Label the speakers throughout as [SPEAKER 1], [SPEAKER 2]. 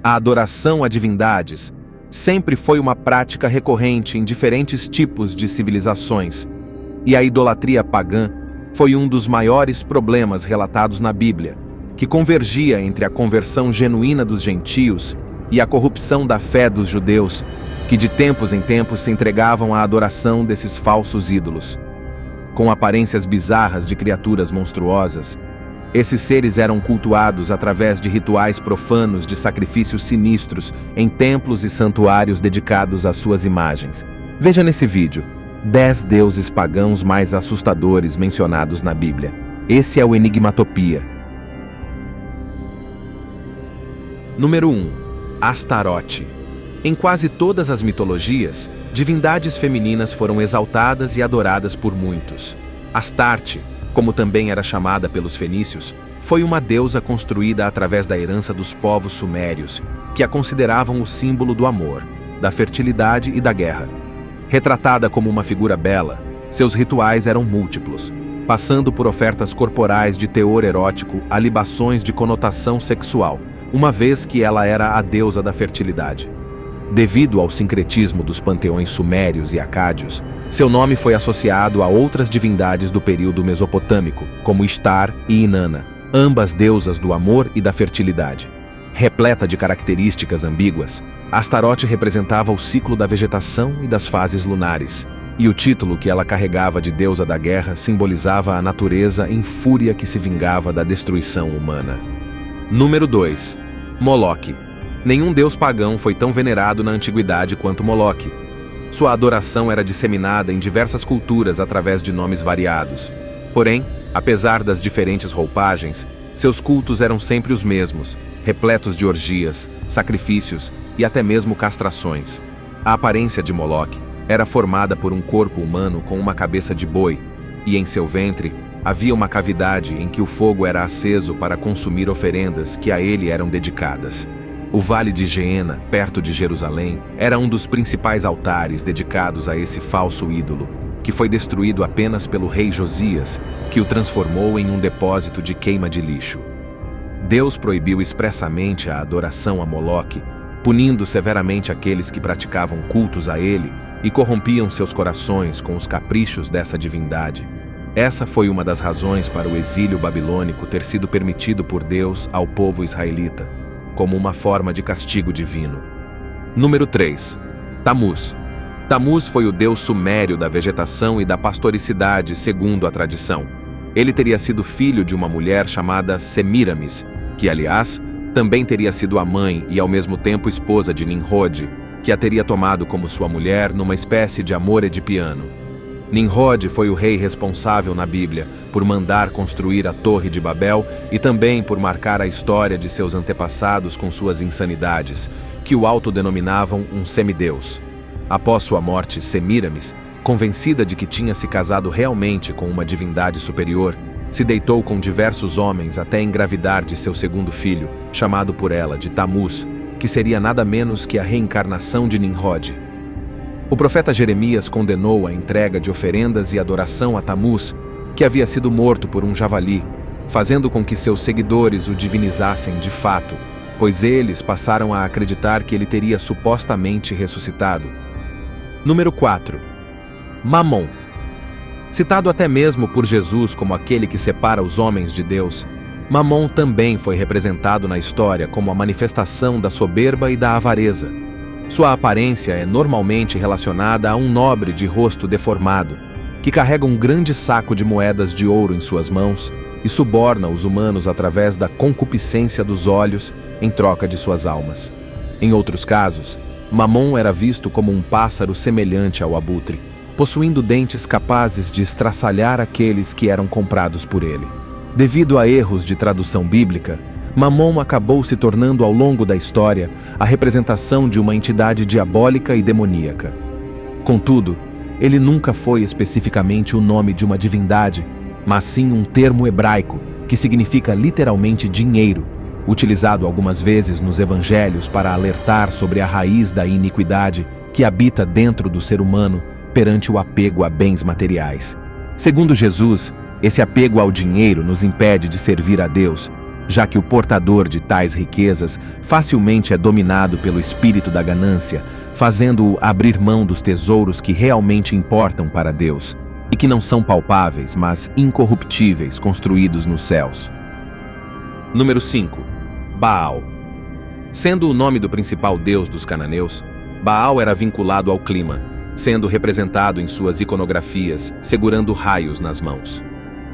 [SPEAKER 1] A adoração a divindades sempre foi uma prática recorrente em diferentes tipos de civilizações, e a idolatria pagã foi um dos maiores problemas relatados na Bíblia, que convergia entre a conversão genuína dos gentios e a corrupção da fé dos judeus, que de tempos em tempos se entregavam à adoração desses falsos ídolos. Com aparências bizarras de criaturas monstruosas, esses seres eram cultuados através de rituais profanos de sacrifícios sinistros em templos e santuários dedicados às suas imagens. Veja nesse vídeo 10 deuses pagãos mais assustadores mencionados na Bíblia. Esse é o Enigmatopia. Número 1. Astarote. Em quase todas as mitologias, divindades femininas foram exaltadas e adoradas por muitos. Astarte, como também era chamada pelos fenícios, foi uma deusa construída através da herança dos povos sumérios, que a consideravam o símbolo do amor, da fertilidade e da guerra. Retratada como uma figura bela, seus rituais eram múltiplos, passando por ofertas corporais de teor erótico a libações de conotação sexual, uma vez que ela era a deusa da fertilidade. Devido ao sincretismo dos panteões sumérios e acádios, seu nome foi associado a outras divindades do período mesopotâmico, como Ishtar e Inanna, ambas deusas do amor e da fertilidade. Repleta de características ambíguas, Astarote representava o ciclo da vegetação e das fases lunares, e o título que ela carregava de deusa da guerra simbolizava a natureza em fúria que se vingava da destruição humana. Número 2. Moloque. Nenhum deus pagão foi tão venerado na antiguidade quanto Moloque. Sua adoração era disseminada em diversas culturas através de nomes variados. Porém, apesar das diferentes roupagens, seus cultos eram sempre os mesmos, repletos de orgias, sacrifícios e até mesmo castrações. A aparência de Moloque era formada por um corpo humano com uma cabeça de boi, e em seu ventre havia uma cavidade em que o fogo era aceso para consumir oferendas que a ele eram dedicadas. O Vale de Geena, perto de Jerusalém, era um dos principais altares dedicados a esse falso ídolo, que foi destruído apenas pelo rei Josias, que o transformou em um depósito de queima de lixo. Deus proibiu expressamente a adoração a Moloque, punindo severamente aqueles que praticavam cultos a ele e corrompiam seus corações com os caprichos dessa divindade. Essa foi uma das razões para o exílio babilônico ter sido permitido por Deus ao povo israelita, como uma forma de castigo divino. Número 3. Tamuz. Tamuz foi o deus sumério da vegetação e da pastoricidade, segundo a tradição. Ele teria sido filho de uma mulher chamada Semiramis, que, aliás, também teria sido a mãe e ao mesmo tempo esposa de Nimrod, que a teria tomado como sua mulher numa espécie de amor edipiano. Nimrod foi o rei responsável na Bíblia por mandar construir a Torre de Babel e também por marcar a história de seus antepassados com suas insanidades, que o autodenominavam um semideus. Após sua morte, Semiramis, convencida de que tinha se casado realmente com uma divindade superior, se deitou com diversos homens até engravidar de seu segundo filho, chamado por ela de Tamuz, que seria nada menos que a reencarnação de Nimrod. O profeta Jeremias condenou a entrega de oferendas e adoração a Tamuz, que havia sido morto por um javali, fazendo com que seus seguidores o divinizassem de fato, pois eles passaram a acreditar que ele teria supostamente ressuscitado. Número 4. Mamon. Citado até mesmo por Jesus como aquele que separa os homens de Deus, Mamon também foi representado na história como a manifestação da soberba e da avareza. Sua aparência é normalmente relacionada a um nobre de rosto deformado, que carrega um grande saco de moedas de ouro em suas mãos e suborna os humanos através da concupiscência dos olhos em troca de suas almas. Em outros casos, Mamon era visto como um pássaro semelhante ao abutre, possuindo dentes capazes de estraçalhar aqueles que eram comprados por ele. Devido a erros de tradução bíblica, Mamon acabou se tornando ao longo da história a representação de uma entidade diabólica e demoníaca. Contudo, ele nunca foi especificamente o nome de uma divindade, mas sim um termo hebraico que significa literalmente dinheiro, utilizado algumas vezes nos evangelhos para alertar sobre a raiz da iniquidade que habita dentro do ser humano perante o apego a bens materiais. Segundo Jesus, esse apego ao dinheiro nos impede de servir a Deus, já que o portador de tais riquezas facilmente é dominado pelo espírito da ganância, fazendo-o abrir mão dos tesouros que realmente importam para Deus, e que não são palpáveis, mas incorruptíveis, construídos nos céus. Número 5. Baal. Sendo o nome do principal deus dos cananeus, Baal era vinculado ao clima, sendo representado em suas iconografias, segurando raios nas mãos.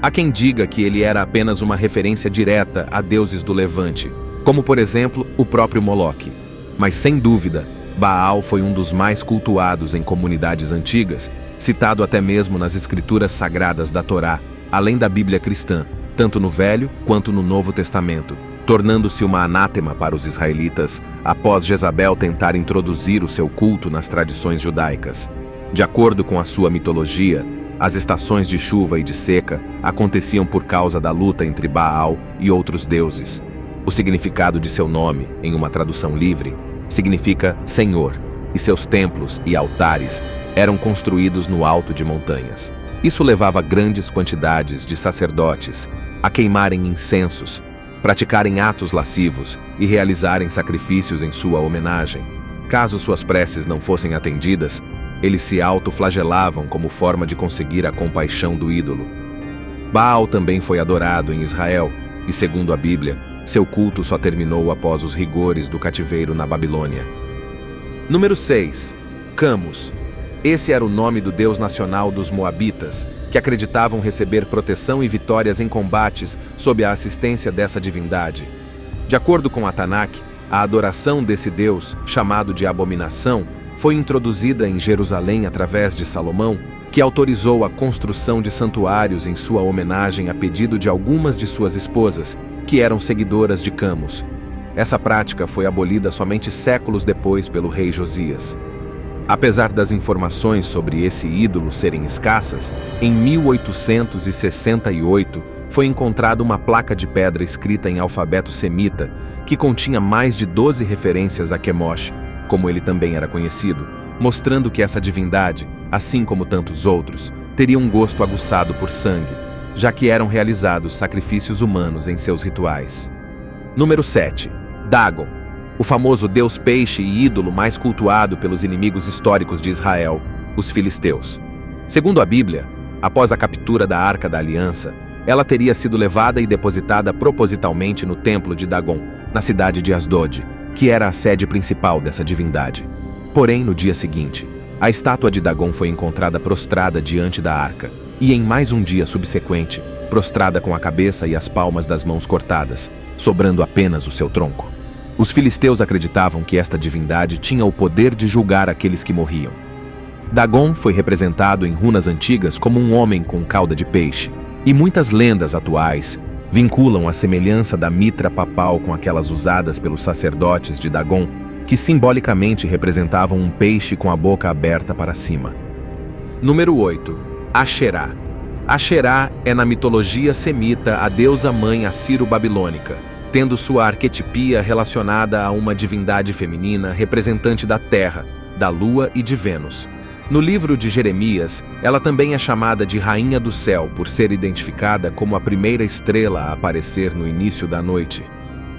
[SPEAKER 1] Há quem diga que ele era apenas uma referência direta a deuses do Levante, como por exemplo o próprio Moloque. Mas sem dúvida, Baal foi um dos mais cultuados em comunidades antigas, citado até mesmo nas escrituras sagradas da Torá, além da Bíblia cristã, tanto no Velho quanto no Novo Testamento, tornando-se uma anátema para os israelitas após Jezabel tentar introduzir o seu culto nas tradições judaicas. De acordo com a sua mitologia, as estações de chuva e de seca aconteciam por causa da luta entre Baal e outros deuses. O significado de seu nome, em uma tradução livre, significa Senhor, e seus templos e altares eram construídos no alto de montanhas. Isso levava grandes quantidades de sacerdotes a queimarem incensos, praticarem atos lascivos e realizarem sacrifícios em sua homenagem. Caso suas preces não fossem atendidas, eles se autoflagelavam como forma de conseguir a compaixão do ídolo. Baal também foi adorado em Israel, e segundo a Bíblia, seu culto só terminou após os rigores do cativeiro na Babilônia. Número 6. Camus. Esse era o nome do deus nacional dos Moabitas, que acreditavam receber proteção e vitórias em combates sob a assistência dessa divindade. De acordo com a Tanakh, a adoração desse deus, chamado de abominação, foi introduzida em Jerusalém através de Salomão, que autorizou a construção de santuários em sua homenagem a pedido de algumas de suas esposas, que eram seguidoras de Camus. Essa prática foi abolida somente séculos depois pelo rei Josias. Apesar das informações sobre esse ídolo serem escassas, em 1868 foi encontrada uma placa de pedra escrita em alfabeto semita que continha mais de 12 referências a Chemosh, como ele também era conhecido, mostrando que essa divindade, assim como tantos outros, teria um gosto aguçado por sangue, já que eram realizados sacrifícios humanos em seus rituais. Número 7. Dagon. O famoso deus peixe e ídolo mais cultuado pelos inimigos históricos de Israel, os filisteus. Segundo a Bíblia, após a captura da Arca da Aliança, ela teria sido levada e depositada propositalmente no templo de Dagon, na cidade de Asdod, que era a sede principal dessa divindade. Porém, no dia seguinte, a estátua de Dagon foi encontrada prostrada diante da arca, e em mais um dia subsequente, prostrada com a cabeça e as palmas das mãos cortadas, sobrando apenas o seu tronco. Os filisteus acreditavam que esta divindade tinha o poder de julgar aqueles que morriam. Dagon foi representado em runas antigas como um homem com cauda de peixe, e muitas lendas atuais vinculam a semelhança da mitra papal com aquelas usadas pelos sacerdotes de Dagon, que simbolicamente representavam um peixe com a boca aberta para cima. Número 8. Asherá. Asherá é na mitologia semita a deusa mãe assiro-babilônica, tendo sua arquetipia relacionada a uma divindade feminina representante da terra, da lua e de Vênus. No livro de Jeremias, ela também é chamada de Rainha do Céu por ser identificada como a primeira estrela a aparecer no início da noite.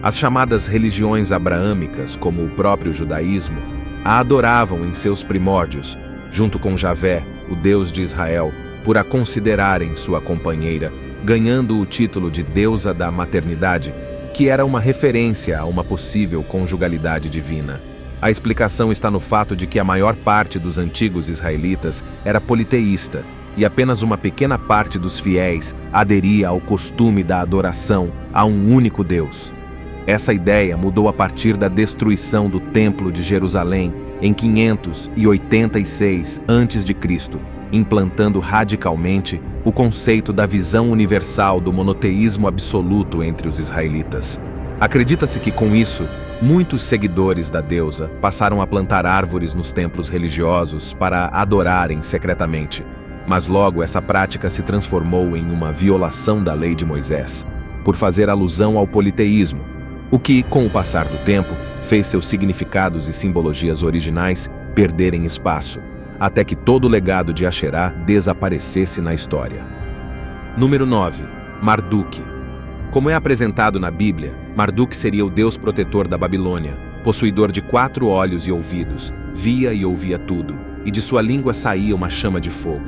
[SPEAKER 1] As chamadas religiões abraâmicas, como o próprio judaísmo, a adoravam em seus primórdios, junto com Javé, o Deus de Israel, por a considerarem sua companheira, ganhando o título de deusa da maternidade, que era uma referência a uma possível conjugalidade divina. A explicação está no fato de que a maior parte dos antigos israelitas era politeísta, e apenas uma pequena parte dos fiéis aderia ao costume da adoração a um único Deus. Essa ideia mudou a partir da destruição do Templo de Jerusalém em 586 a.C., implantando radicalmente o conceito da visão universal do monoteísmo absoluto entre os israelitas. Acredita-se que, com isso, muitos seguidores da deusa passaram a plantar árvores nos templos religiosos para a adorarem secretamente, mas logo essa prática se transformou em uma violação da lei de Moisés, por fazer alusão ao politeísmo, o que, com o passar do tempo, fez seus significados e simbologias originais perderem espaço, até que todo o legado de Asherá desaparecesse na história. Número 9. Marduk. Como é apresentado na Bíblia, Marduk seria o deus protetor da Babilônia, possuidor de 4 olhos e ouvidos, via e ouvia tudo, e de sua língua saía uma chama de fogo.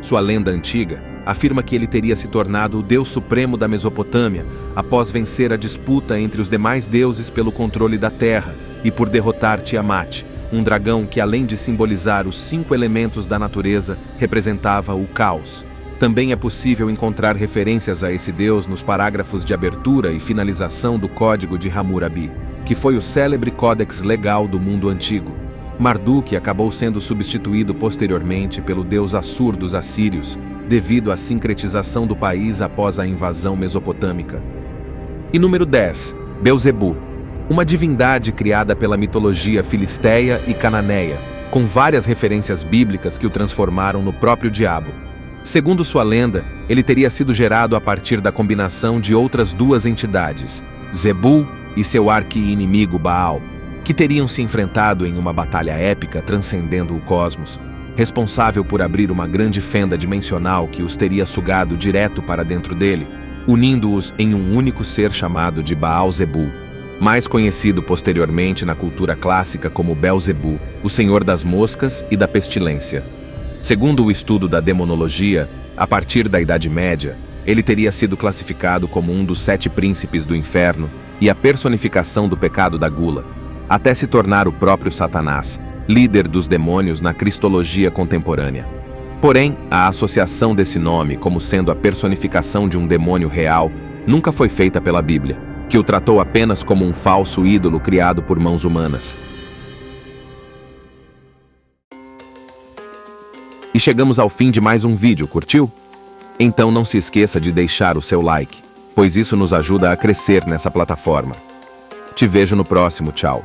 [SPEAKER 1] Sua lenda antiga afirma que ele teria se tornado o deus supremo da Mesopotâmia após vencer a disputa entre os demais deuses pelo controle da terra e por derrotar Tiamat, um dragão que, além de simbolizar os 5 elementos da natureza, representava o caos. Também é possível encontrar referências a esse deus nos parágrafos de abertura e finalização do Código de Hammurabi, que foi o célebre códex legal do mundo antigo. Marduk acabou sendo substituído posteriormente pelo deus Assur dos assírios, devido à sincretização do país após a invasão mesopotâmica. E número 10. Belzebu, uma divindade criada pela mitologia filisteia e cananeia, com várias referências bíblicas que o transformaram no próprio diabo. Segundo sua lenda, ele teria sido gerado a partir da combinação de outras 2 entidades, Zebul e seu arqui-inimigo Baal, que teriam se enfrentado em uma batalha épica transcendendo o cosmos, responsável por abrir uma grande fenda dimensional que os teria sugado direto para dentro dele, unindo-os em um único ser chamado de Baal-Zebul, mais conhecido posteriormente na cultura clássica como Belzebu, o senhor das moscas e da pestilência. Segundo o estudo da demonologia, a partir da Idade Média, ele teria sido classificado como um dos 7 príncipes do inferno e a personificação do pecado da gula, até se tornar o próprio Satanás, líder dos demônios na cristologia contemporânea. Porém, a associação desse nome como sendo a personificação de um demônio real nunca foi feita pela Bíblia, que o tratou apenas como um falso ídolo criado por mãos humanas. E chegamos ao fim de mais um vídeo, curtiu? Então não se esqueça de deixar o seu like, pois isso nos ajuda a crescer nessa plataforma. Te vejo no próximo, tchau!